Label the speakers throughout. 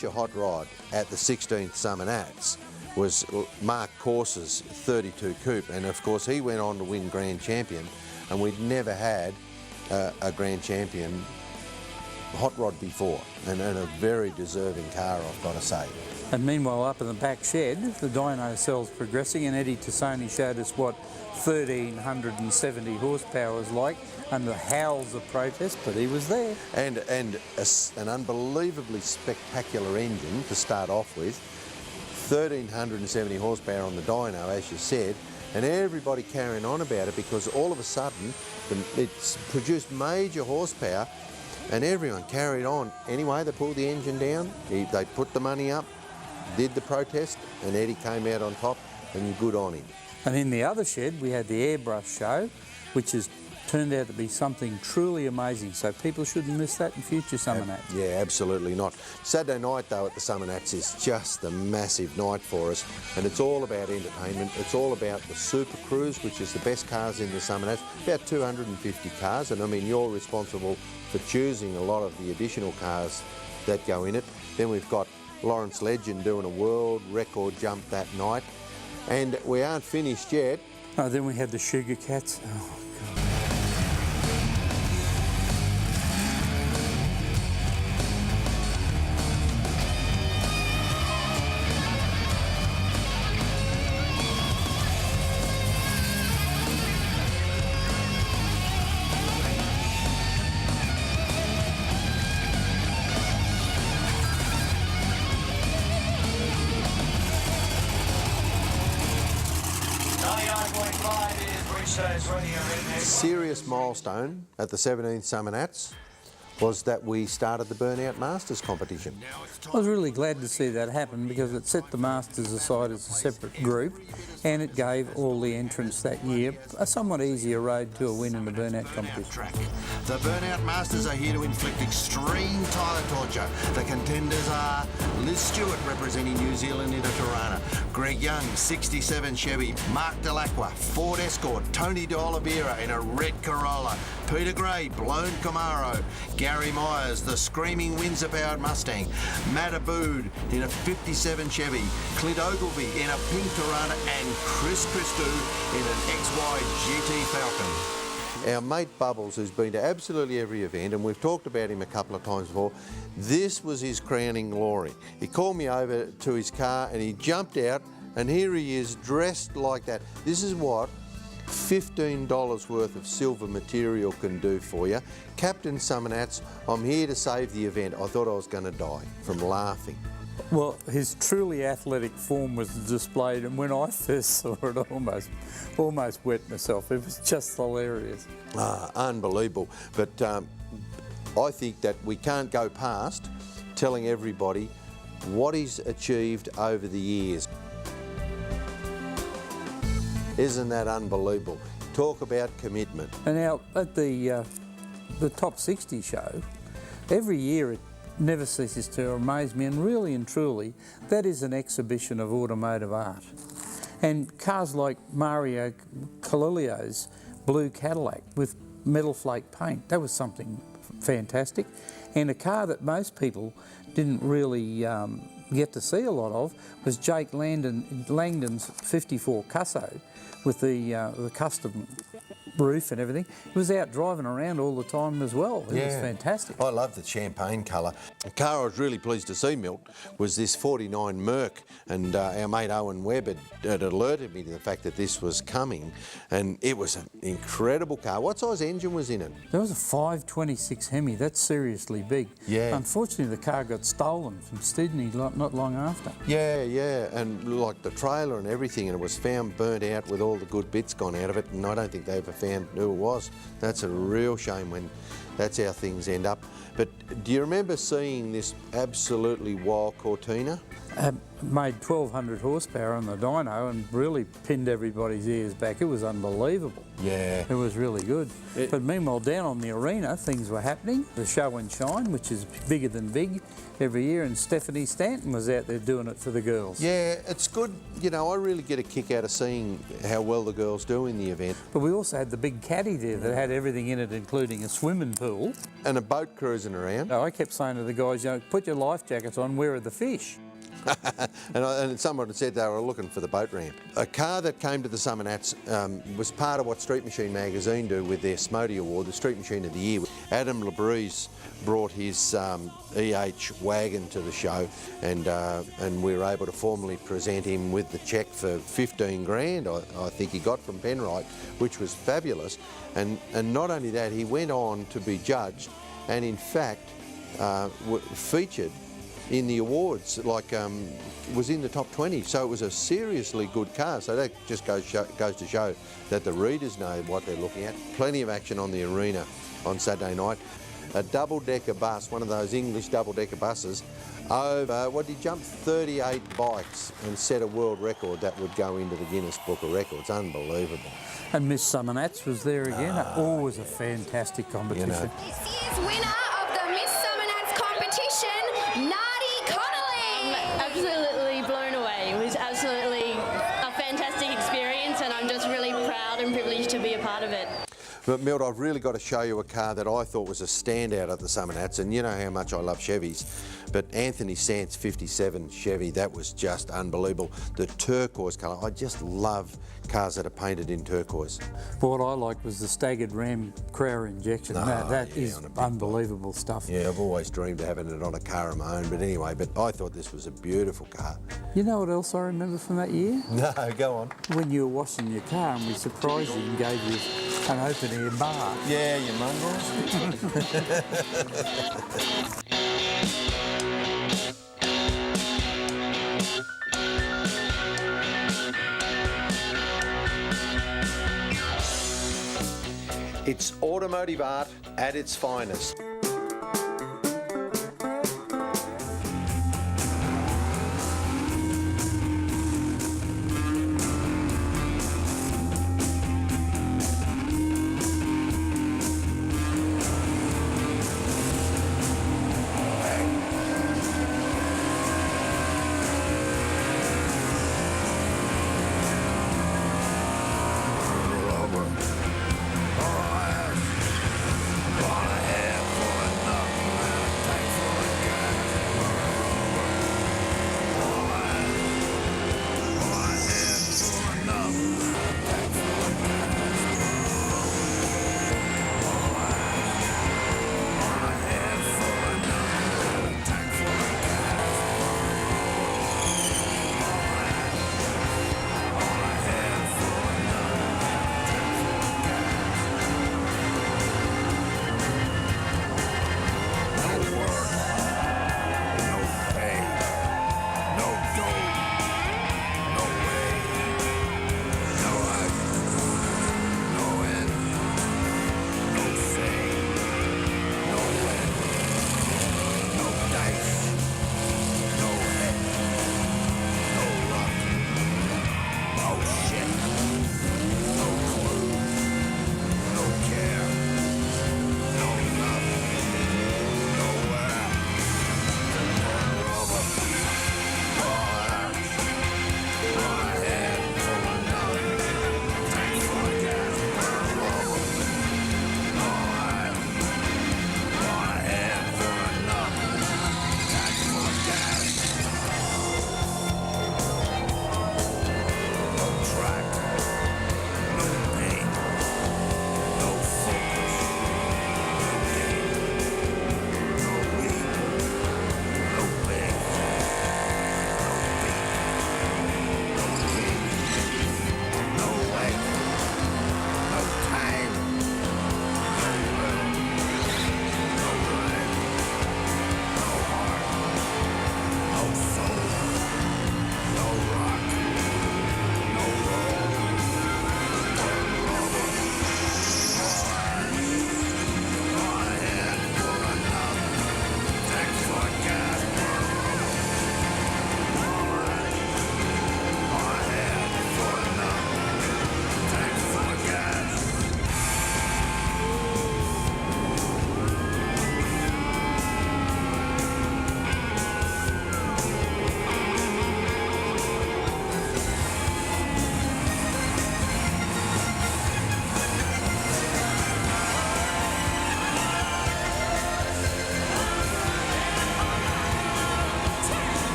Speaker 1: Your hot rod at the 16th Summernats was Mark Course's 32 Coupe, and of course he went on to win Grand Champion, and we'd never had a Grand Champion hot rod before, and a very deserving car, I've got to say.
Speaker 2: And meanwhile, up in the back shed, the dyno cell's progressing, and Eddie Tassoni showed us what 1,370 horsepower is like under howls of protest, but he was there.
Speaker 1: And an unbelievably spectacular engine to start off with. 1,370 horsepower on the dyno, as you said, and everybody carrying on about it because all of a sudden it's produced major horsepower, and everyone carried on. Anyway, they pulled the engine down, they put the money up, did the protest, and Eddie came out on top, and good on him.
Speaker 2: And in the other shed, we had the airbrush show, which has turned out to be something truly amazing, so people shouldn't miss that in future Summernats.
Speaker 1: Yeah, absolutely not. Saturday night, though, at the Summernats is just a massive night for us, and it's all about entertainment. It's all about the Super Cruise, which is the best cars in the Summernats, about 250 cars, and I mean, you're responsible for choosing a lot of the additional cars that go in it. Then we've got Lawrence Legend doing a world record jump that night, and we aren't finished yet.
Speaker 2: Oh, then we had the Sugar Cats. Oh, God.
Speaker 1: Serious milestone at the 17th Summernats was that we started the Burnout Masters competition.
Speaker 2: I was really glad to see that happen because it set the Masters aside as a separate group, and it gave all the entrants that year a somewhat easier road to a win in the Burnout competition.
Speaker 3: The Burnout Masters are here to inflict extreme tyre torture. The contenders are Liz Stewart representing New Zealand in a Tirana, Greg Young, 67 Chevy, Mark Delacqua, Ford Escort, Tony De Oliveira in a red Corolla, Peter Gray, blown Camaro, Gary Myers, the screaming Windsor-powered Mustang, Matt Abood in a 57 Chevy, Clint Ogilvie in a pink Tirana, and Chris Christou in an XY GT Falcon.
Speaker 1: Our mate Bubbles, who's been to absolutely every event, and we've talked about him a couple of times before, this was his crowning glory. He called me over to his car and he jumped out, and here he is dressed like that. This is what $15 worth of silver material can do for you. Captain Summernats, I'm here to save the event. I thought I was going to die from laughing.
Speaker 2: Well, his truly athletic form was displayed, and when I first saw it, I almost wet myself. It was just hilarious.
Speaker 1: Unbelievable. But I think that we can't go past telling everybody what he's achieved over the years. Isn't that unbelievable? Talk about commitment.
Speaker 2: And now at the Top 60 show, every year it never ceases to amaze me, and really and truly, that is an exhibition of automotive art. And cars like Mario Colilio's blue Cadillac with metal flake paint, that was something fantastic. And a car that most people didn't really get to see a lot of was Jake Langdon's 54 Cusso with the custom roof and everything. He was out driving around all the time as well. It was fantastic.
Speaker 1: I love the champagne colour. The car I was really pleased to see, Milt, was this 49 Merc, and our mate Owen Webb had alerted me to the fact that this was coming, and it was an incredible car. What size engine was in it?
Speaker 2: There was a 526 Hemi. That's seriously big.
Speaker 1: Yeah.
Speaker 2: Unfortunately, the car got stolen from Sydney not long after.
Speaker 1: Yeah, and like the trailer and everything, and it was found burnt out with all the good bits gone out of it, and I don't think they ever found who it was. That's a real shame when that's how things end up. But do you remember seeing this absolutely wild Cortina?
Speaker 2: Made 1,200 horsepower on the dyno and really pinned everybody's ears back. It was unbelievable.
Speaker 1: Yeah.
Speaker 2: It was really good. But meanwhile, down on the arena, things were happening. The Show and Shine, which is bigger than big, every year, and Stephanie Stanton was out there doing it for the girls.
Speaker 1: Yeah, it's good. You know, I really get a kick out of seeing how well the girls do in the event.
Speaker 2: But we also had the big caddy there that had everything in it, including a swimming pool.
Speaker 1: And a boat cruising around.
Speaker 2: I kept saying to the guys, you know, put your life jackets on, where are the fish?
Speaker 1: and someone had said they were looking for the boat ramp. A car that came to the Summernats was part of what Street Machine magazine do with their Smody Award, the Street Machine of the Year. Adam Labrise brought his EH wagon to the show, and we were able to formally present him with the cheque for 15 grand, I think he got from Penrite, which was fabulous. And not only that, he went on to be judged and in fact featured in the awards, like was in the top 20, so it was a seriously good car. So that just goes to show that the readers know what they're looking at. Plenty of action on the arena on Saturday night. A double-decker bus, one of those English double-decker buses, over, what did he jump? 38 bikes and set a world record that would go into the Guinness Book of Records. Unbelievable.
Speaker 2: And Miss Summernats was there again. Always a fantastic competition.
Speaker 1: You know.
Speaker 4: This year's winner of the Miss Summernats competition,
Speaker 5: Absolutely blown away. It was absolutely a fantastic experience, and I'm just really proud and privileged to be a part of it.
Speaker 1: But Milt, I've really got to show you a car that I thought was a standout at the Summernats, and you know how much I love Chevys. But Anthony Sant's 57 Chevy, that was just unbelievable. The turquoise colour, I just love cars that are painted in turquoise.
Speaker 2: But what I liked was the staggered ram Crower injection. That
Speaker 1: yeah,
Speaker 2: is unbelievable stuff.
Speaker 1: Yeah, I've always dreamed of having it on a car of my own, but anyway, but I thought this was a beautiful car.
Speaker 2: You know what else I remember from that year?
Speaker 1: No, go on.
Speaker 2: When you were washing your car and we surprised you and gave you an open air bar.
Speaker 1: Yeah, you mongrels. It's automotive art at its finest.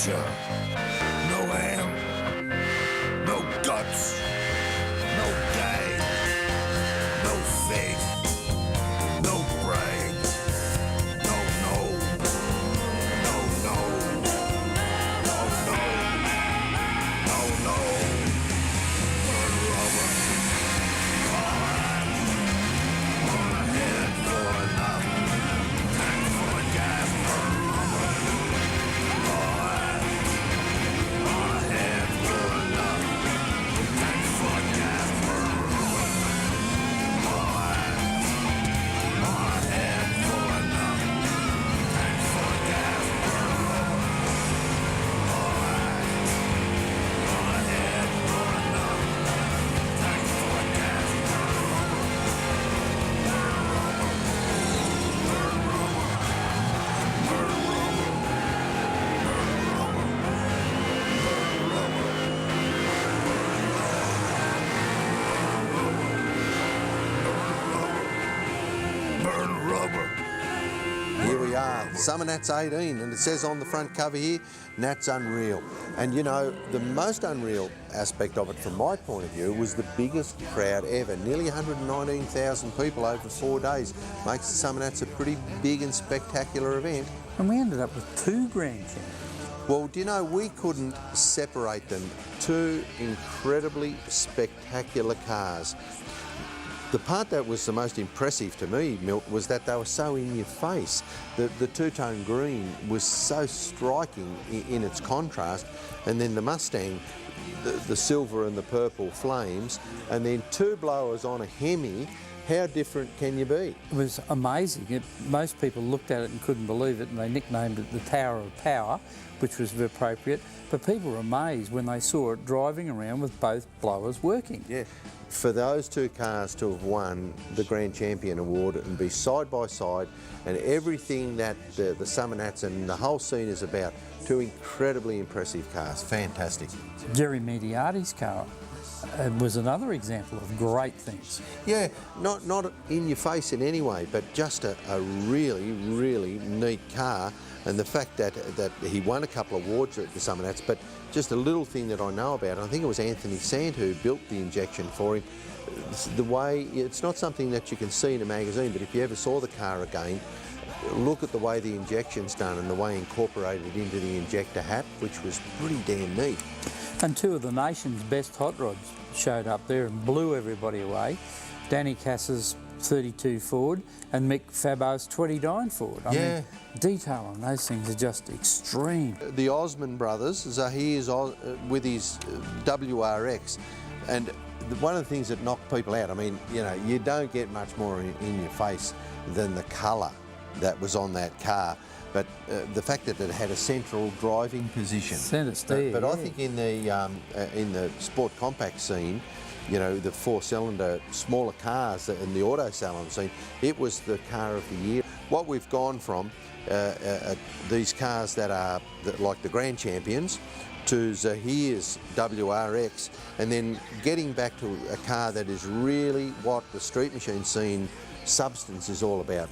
Speaker 6: nature. No ham, no guts, no game, no faith, no brain, no, no, no, no, no, no, no, no. Burn rubber, on a head for enough, tank full of gas, burn rubber, on a head for enough, tank full of gas, burn rubber, on a head for enough, tank full of gas, burn rubber, on a head for enough, tank full of gas, burn rubber, burn rubber.
Speaker 1: Here we are, Summernats 18, and it says on the front cover here, Nats Unreal. And you know, the most unreal aspect of it from my point of view was the biggest crowd ever. Nearly 119,000 people over 4 days. Makes the Summernats a pretty big and spectacular event.
Speaker 2: And we ended up with 2 grand champions.
Speaker 1: Well, do you know, we couldn't separate them. 2 incredibly spectacular cars. The part that was the most impressive to me, Milt, was that they were so in your face. The two-tone green was so striking in its contrast, and then the Mustang, the silver and the purple flames, and then 2 blowers on a Hemi. How different can you be?
Speaker 2: It was amazing. Most people looked at it and couldn't believe it, and they nicknamed it the Tower of Power, which was appropriate. But people were amazed when they saw it driving around with both blowers working.
Speaker 1: Yeah. For those 2 cars to have won the Grand Champion Award and be side by side, and everything that the Summernats and the whole scene is about, 2 incredibly impressive cars. Fantastic.
Speaker 2: Jerry Mediati's car was another example of great things.
Speaker 1: Yeah, not in your face in any way, but just a really, really neat car. And the fact that he won a couple of awards at the Summernats, but just a little thing that I know about, I think it was Anthony Sand who built the injection for him. The way, it's not something that you can see in a magazine, but if you ever saw the car again, look at the way the injection's done and the way incorporated into the injector hat, which was pretty damn neat.
Speaker 2: And 2 of the nation's best hot rods showed up there and blew everybody away. Danny Cass's 32 Ford and Mick Fabo's 29 Ford. I mean, detail on those things are just extreme.
Speaker 1: The Osmond brothers, Zahir's with his WRX, and one of the things that knocked people out, I mean, you know, you don't get much more in your face than the colour that was on that car. But the fact that it had a central driving position.
Speaker 2: Centre steer,
Speaker 1: But I think in the sport compact scene, you know, the 4-cylinder smaller cars in the auto salon scene, it was the car of the year. What we've gone from these cars that are like the Grand Champions to Zahir's WRX, and then getting back to a car that is really what the street machine scene substance is all about.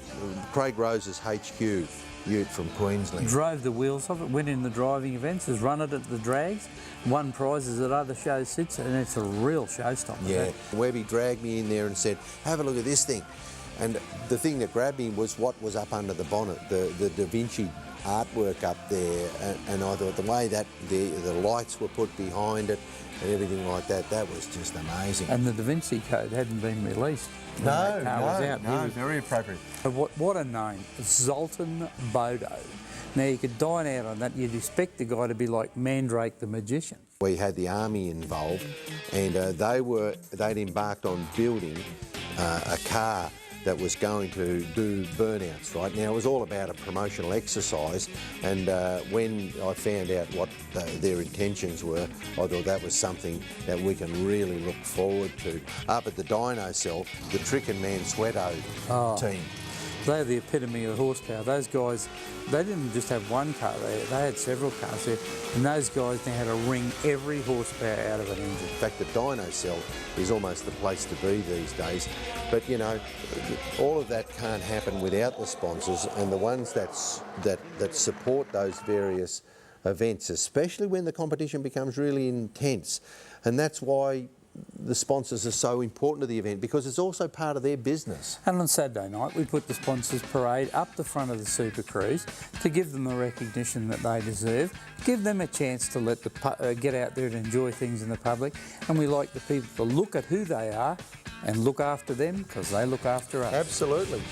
Speaker 1: Craig Rose's HQ ute from Queensland.
Speaker 2: Drove the wheels of it, went in the driving events, has run it at the drags, won prizes at other shows since, and it's a real showstopper.
Speaker 1: Yeah, Webby dragged me in there and said, have a look at this thing. And the thing that grabbed me was what was up under the bonnet, the Da Vinci artwork up there, and I thought the way that the lights were put behind it and everything like that, that was just amazing.
Speaker 2: And the Da Vinci Code hadn't been released. when that car was out.
Speaker 1: Very appropriate.
Speaker 2: But what a name, Zoltan Bodo. Now you could dine out on that, you'd expect the guy to be like Mandrake the Magician.
Speaker 1: We had the army involved, and they'd embarked on building a car that was going to do burnouts, right? Now, it was all about a promotional exercise, and when I found out what their intentions were, I thought that was something that we can really look forward to. Up at the dyno cell, the Trick and Mansueto team.
Speaker 2: They're the epitome of horsepower. Those guys, they didn't just have one car, they had several cars there, and those guys know how to wring every horsepower out of an engine.
Speaker 1: In fact, the dyno cell is almost the place to be these days. But, you know, all of that can't happen without the sponsors, and the ones that support those various events, especially when the competition becomes really intense. And that's why the sponsors are so important to the event, because it's also part of their business.
Speaker 2: And on Saturday night, we put the sponsors parade up the front of the Super Cruise to give them the recognition that they deserve, give them a chance to let get out there and enjoy things in the public, and we like the people to look at who they are and look after them because they look after us.
Speaker 1: Absolutely.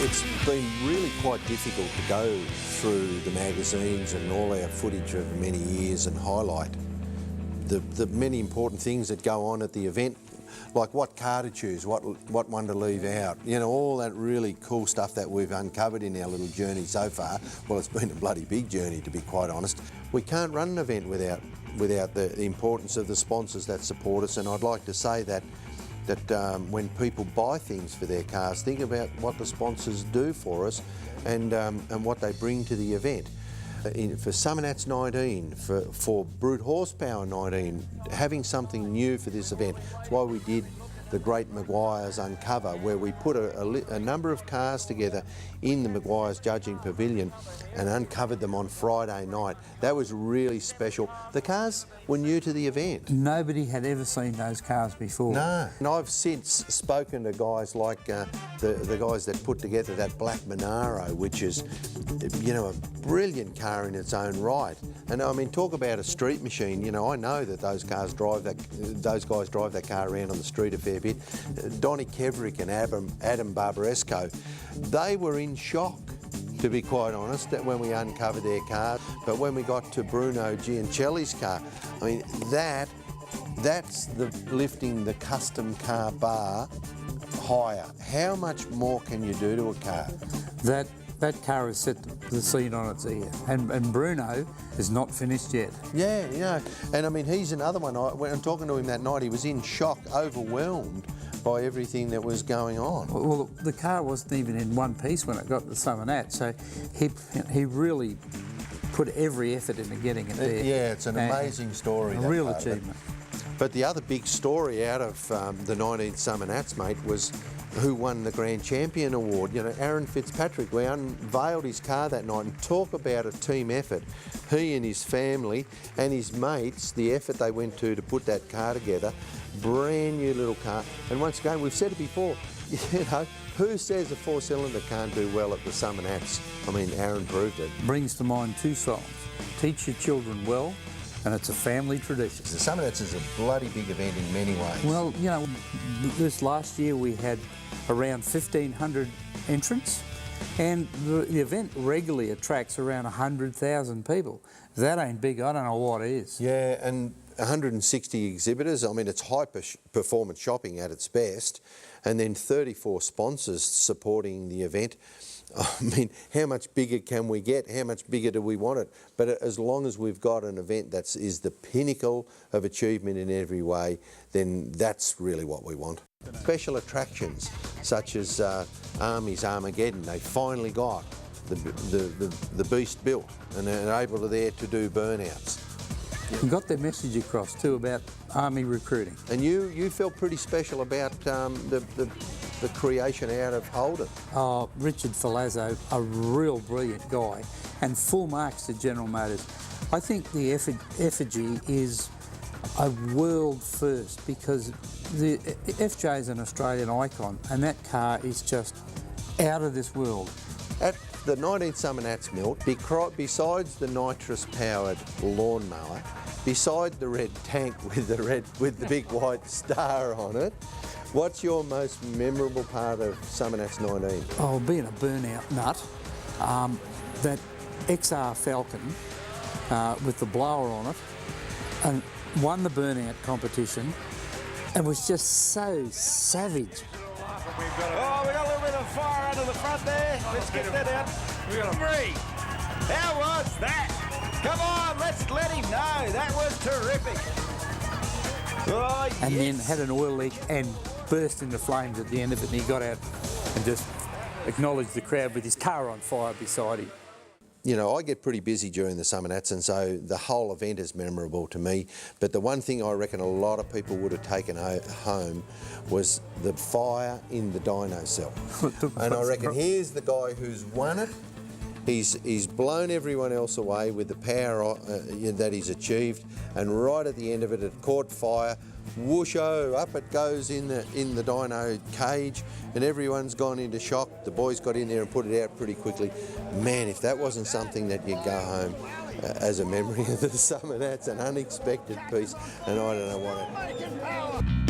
Speaker 1: It's been really quite difficult to go through the magazines and all our footage of many years and highlight the many important things that go on at the event, like what car to choose, what one to leave out, you know, all that really cool stuff that we've uncovered in our little journey so far. Well, it's been a bloody big journey, to be quite honest. We can't run an event without the importance of the sponsors that support us, and I'd like to say that when people buy things for their cars, think about what the sponsors do for us and what they bring to the event. For Summernats 19, for Brute Horsepower 19, having something new for this event. That's why we did the Great Maguires Uncover, where we put a number of cars together in the Maguires Judging Pavilion and uncovered them on Friday night. That was really special. The cars were new to the event.
Speaker 2: Nobody had ever seen those cars before.
Speaker 1: No. And I've since spoken to guys like the guys that put together that black Monaro, which is, you know, a brilliant car in its own right. And I mean, talk about a street machine. You know, I know that those guys drive that car around on the street a fair bit. Donny Kevrick and Adam Barbaresco, they were in shock, to be quite honest, that when we uncovered their car. But when we got to Bruno Giancelli's car, I mean, that's lifting the custom car bar higher. How much more can you do to a car?
Speaker 2: That car has set the scene on its ear, and Bruno is not finished yet.
Speaker 1: Yeah, you know, and I mean, he's another one. When I'm talking to him that night, he was in shock, overwhelmed by everything that was going on.
Speaker 2: Well, the car wasn't even in one piece when it got to Summernats, so he really put every effort into getting it there.
Speaker 1: Yeah, it's an amazing story.
Speaker 2: A real achievement.
Speaker 1: But the other big story out of the 19th Summernats, mate, was who won the Grand Champion Award. You know, Aaron Fitzpatrick. We unveiled his car that night, and talk about a team effort. He and his family and his mates, the effort they went to put that car together. Brand new little car. And once again, we've said it before, you know, who says a four-cylinder can't do well at the Summernats? I mean, Aaron proved it.
Speaker 2: Brings to mind two songs, Teach Your Children Well, and it's a family tradition.
Speaker 1: The Summernats is a bloody big event in many ways.
Speaker 2: Well, you know, this last year we had around 1,500 entrants, and the event regularly attracts around 100,000 people. If that ain't big, I don't know what is.
Speaker 1: Yeah, and 160 exhibitors. I mean, it's high-performance shopping at its best, and then 34 sponsors supporting the event. I mean, how much bigger can we get? How much bigger do we want it? But as long as we've got an event that is the pinnacle of achievement in every way, then that's really what we want. Special attractions such as Army's Armageddon, they finally got the beast built and they're able to do burnouts.
Speaker 2: And got their message across too about Army recruiting.
Speaker 1: And you felt pretty special about the creation out of Holden.
Speaker 2: Oh, Richard Filazzo, a real brilliant guy, and full marks to General Motors. I think the effigy is a world first because the FJ is an Australian icon and that car is just out of this world.
Speaker 1: At the 19th Summernats Mill, besides the nitrous-powered lawnmower, beside the red tank with the big white star on it, what's your most memorable part of Summernats 19?
Speaker 2: Oh, being a burnout nut, that XR Falcon with the blower on it, and won the burnout competition, and was just so savage.
Speaker 6: Oh, we got a little bit of fire under the front there. Let's get that out. We got a three. How was that? Come on, let's let him know. That was terrific. Oh, yes.
Speaker 2: And then had an oil leak and burst into flames at the end of it, and he got out and just acknowledged the crowd with his car on fire beside him.
Speaker 1: You know, I get pretty busy during the Summernats, and so the whole event is memorable to me. But the one thing I reckon a lot of people would have taken home was the fire in the dyno cell. And I reckon here's the guy who's won it. He's blown everyone else away with the power that he's achieved, and right at the end of it, it caught fire. Whoosho, up it goes in the dyno cage, and everyone's gone into shock. The boys got in there and put it out pretty quickly. Man, if that wasn't something that you'd go home as a memory of the summer, that's an unexpected piece, and I don't know what it.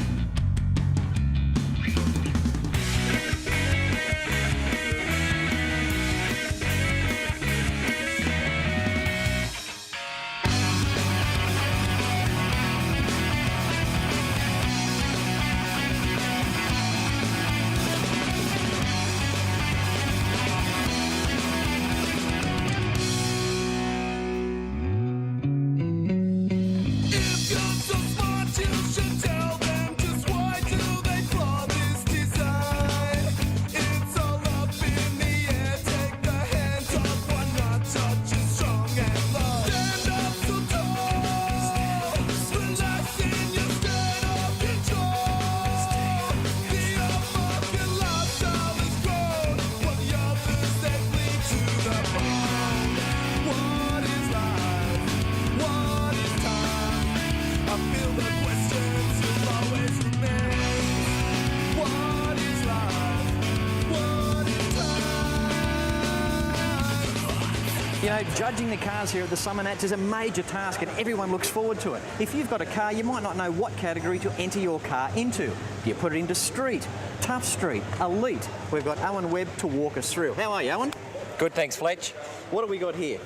Speaker 7: You know, judging the cars here at the Summernats is a major task and everyone looks forward to it. If you've got a car, you might not know what category to enter your car into. Do you put it into street, tough street, elite? We've got Owen Webb to walk us through. How are you, Owen?
Speaker 8: Good, thanks, Fletch.
Speaker 7: What have we got here?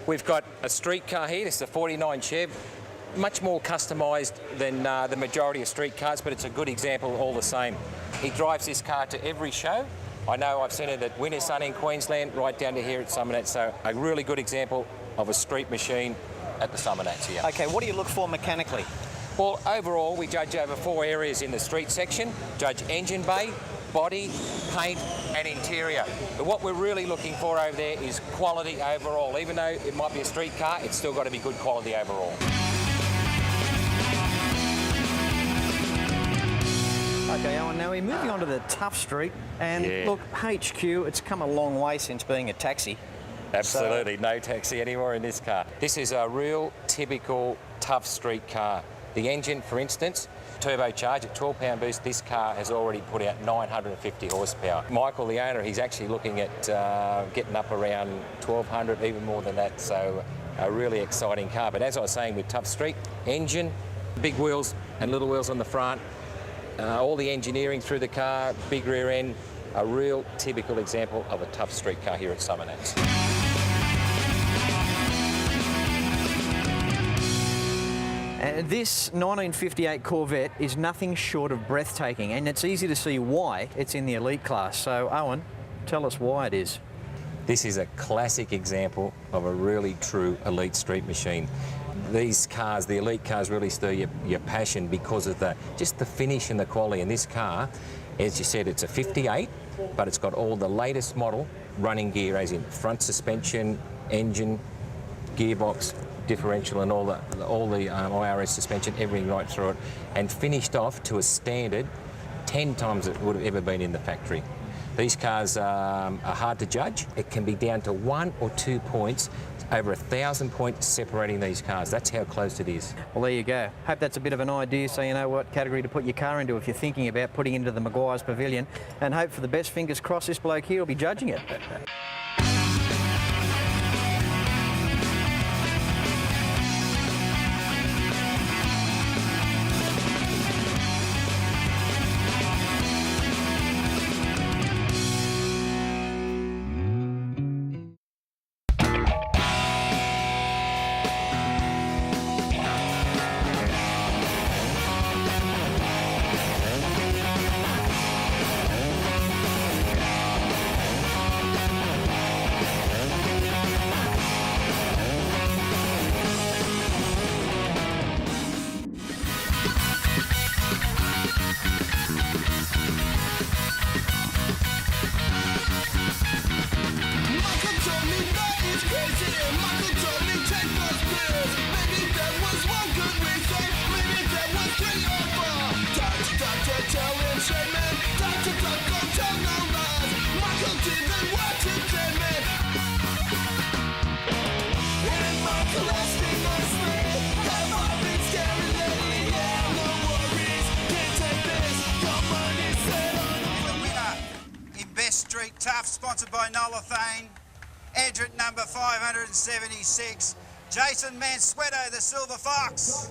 Speaker 8: We've got a street car here. This is a 49 Chev. Much more customised than the majority of street cars, but it's a good example all the same. He drives this car to every show. I know I've seen it at Winter Sun in Queensland, right down to here at Summernats, so a really good example of a street machine at the Summernats here.
Speaker 7: Okay, what do you look for mechanically?
Speaker 8: Well, overall, we judge over 4 areas in the street section. Judge engine bay, body, paint and interior. But what we're really looking for over there is quality overall. Even though it might be a street car, it's still got to be good quality overall.
Speaker 7: Okay, Owen, now we're moving on to the tough street, and look, HQ, it's come a long way since being a taxi.
Speaker 8: Absolutely, no taxi anymore in this car. This is a real typical tough street car. The engine, for instance, turbocharged at 12-pound boost, this car has already put out 950 horsepower. Michael, the owner, he's actually looking at getting up around 1,200, even more than that, so a really exciting car. But as I was saying, with tough street, engine, big wheels and little wheels on the front, all the engineering through the car, big rear end, a real typical example of a tough street car here at Summernats.
Speaker 7: This 1958 Corvette is nothing short of breathtaking, and it's easy to see why it's in the elite class. So, Owen, tell us why it is.
Speaker 8: This is a classic example of a really true elite street machine. these cars, the elite cars, really stir your passion because of just the finish and the quality. And this car, as you said, it's a 58, but it's got all the latest model running gear, as in front suspension, engine, gearbox, differential, and all the IRS suspension, everything right through it, and finished off to a standard 10 times it would have ever been in the factory. These cars are hard to judge. It can be down to 1 or 2 points, over 1,000 points separating these cars. That's how close it is.
Speaker 7: Well, there you go. Hope that's a bit of an idea so you know what category to put your car into if you're thinking about putting into the Maguire's Pavilion. And hope for the best. Fingers crossed this bloke here will be judging it.
Speaker 9: Street Tough, sponsored by Nolathane. Entrant number 576, Jason Mansueto, the Silver Fox.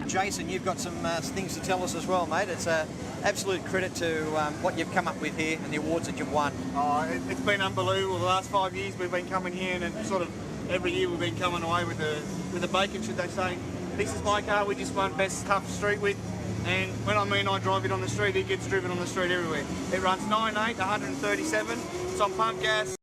Speaker 7: Jason, you've got some things to tell us as well, mate. It's an absolute credit to what you've come up with here and the awards that you've won.
Speaker 10: Oh, it's been unbelievable. The last 5 years we've been coming here and sort of every year we've been coming away with the bacon, should they say. This is my car, we just won Best Tough Street with, and when I drive it on the street, it gets driven on the street everywhere. It runs 9.8, 137, it's on pump gas,